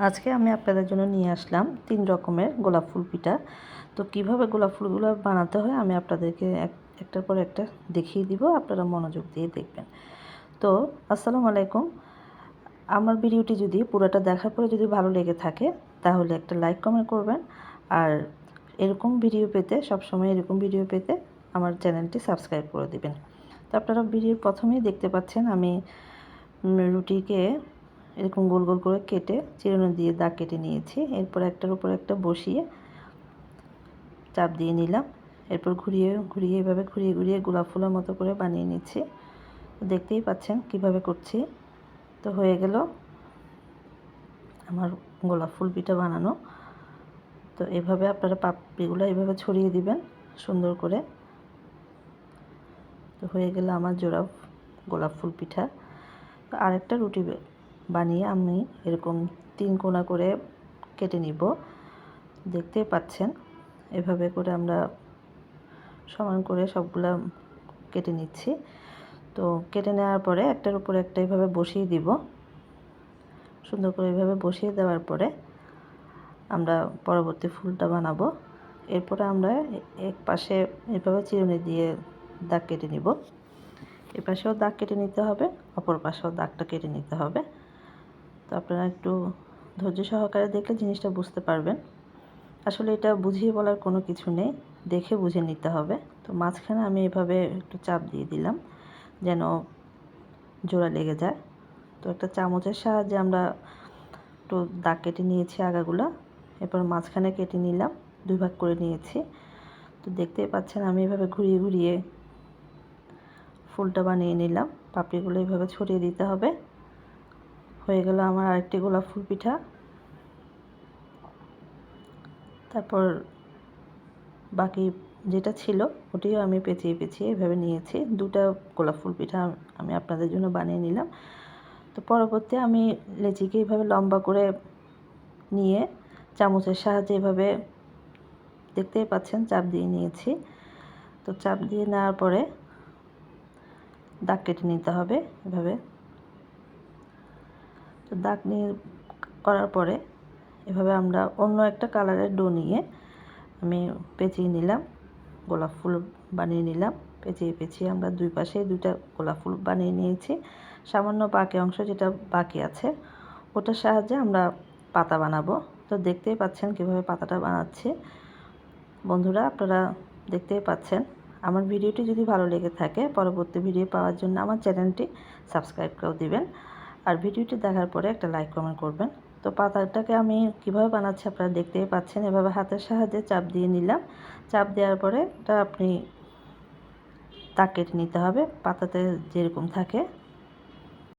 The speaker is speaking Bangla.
আজকে আমি আপনাদের জন্য নিয়ে আসলাম 3 রকমের গোলাপ ফুল পিঠা। তো কিভাবে গোলাপ ফুলগুলো বানাতে হয় আমি আপনাদেরকে একটার পর একটা দেখিয়ে দিব, আপনারা মনোযোগ দিয়ে দেখবেন। তো আসসালামু আলাইকুম। আমার ভিডিওটি যদি পুরোটা দেখার পরে যদি ভালো লেগে থাকে তাহলে একটা লাইক কমেন্ট করবেন। আর এরকম ভিডিও পেতে, সবসময় এরকম ভিডিও পেতে আমার চ্যানেলটি সাবস্ক্রাইব করে দিবেন। তো আপনারা ভিডিওর প্রথমেই দেখতে পাচ্ছেন আমি রুটিকে এরকম গোল গোল করে কেটে চিরুনি দিয়ে দাগ কেটে নিয়েছি। এরপর একটার উপর একটা বসিয়ে চাপ দিয়ে নিলাম। এরপর ঘুরিয়ে ঘুরিয়ে এভাবে ঘুরিয়ে ঘুরিয়ে গোলাপ ফুলের মতো করে বানিয়ে নিচ্ছি। দেখতেই পাচ্ছেন কিভাবে করছি। তো হয়ে গেল আমার গোলাপ ফুল পিঠা বানানো। তো এভাবে আপনারা পাপড়িগুলো এভাবে ছড়িয়ে দিবেন সুন্দর করে। তো হয়ে গেল আমার জোড়া গোলাপ ফুল পিঠা। তো আরেকটা রুটি বানিয়ে আমি এরকম 3 কোণা করে কেটে নিব। দেখতেই পাচ্ছেন এভাবে করে আমরা সমান করে সবগুলা কেটে নিচ্ছি। তো কেটে নেওয়ার পরে একটার উপর একটা এভাবে বসিয়ে দিব। সুন্দর করে এভাবে বসিয়ে দেওয়ার পরে আমরা পরবর্তী ফুলটা বানাবো। এরপরে আমরা এক পাশে এভাবে চিরুনি দিয়ে দাগ কেটে নিব। এ পাশেও দাগ কেটে নিতে হবে, অপর পাশেও দাগটা কেটে নিতে হবে। তো আপনারা একটু ধৈর্য সহকারে দেখলে জিনিসটা বুঝতে পারবেন। আসলে এটা বুঝিয়ে বলার কোনো কিছু নেই, দেখে বুঝে নিতে হবে। তো মাঝখানে আমি এভাবে একটু চাপ দিয়ে দিলাম যেন জোড়া লেগে যায়। তো একটা চামচের সাহায্যে আমরা একটু দাগ কেটে নিয়েছি আগাগুলা। এরপর মাঝখানে কেটে নিলাম, 2 ভাগ করে নিয়েছি। তো দেখতেই পাচ্ছেন আমি এভাবে ঘুরিয়ে ঘুরিয়ে ফুলটা বানিয়ে নিলাম। পাপড়িগুলো এভাবে ছড়িয়ে দিতে হবে। হয়ে গেল আমার আরেকটি গোলাপ ফুল পিঠা। তারপর বাকি যেটা ছিল ওটিও আমি পেঁচিয়ে পেঁচিয়ে এভাবে নিয়েছি। 2টা গোলাপ ফুল পিঠা আমি আপনাদের জন্য বানিয়ে নিলাম। তো পরবর্তী আমি লেচিকে এভাবে লম্বা করে নিয়ে চামচের সাহায্যে এভাবে দেখতেই পাচ্ছেন চাপ দিয়ে নিয়েছি। তো চাপ দিয়ে নেওয়ার পরে দাগ কেটে নিতে হবে এভাবে। তো দাগ নিয়ে করার পরে এভাবে আমরা অন্য একটা কালারের ডো নিয়ে আমি পেঁচিয়ে নিলাম, গোলাপ ফুল বানিয়ে নিলাম। পেঁচিয়ে পেঁচিয়ে আমরা 2 পাশে 2টা গোলাপ ফুল বানিয়ে নিয়েছি। সামান্য বাকি অংশ যেটা বাকি আছে ওটার সাহায্যে আমরা পাতা বানাবো। তো দেখতেই পাচ্ছেন কীভাবে পাতাটা বানাচ্ছি। বন্ধুরা আপনারা দেখতেই পাচ্ছেন। আমার ভিডিওটি যদি ভালো লেগে থাকে পরবর্তী ভিডিও পাওয়ার জন্য আমার চ্যানেলটি সাবস্ক্রাইব করে দিবেন। আর ভিডিওটি দেখার পরে একটা লাইক কমেন্ট করবেন। তো পাতাটাকে আমি কিভাবে বানাচ্ছি আপনারা দেখতেই পাচ্ছেন। এভাবে হাতের সাহায্যে চাপ দিয়ে নিলাম। চাপ দেওয়ার পরে এটা আপনি দাগ কেটে নিতে হবে পাতাতে যেরকম থাকে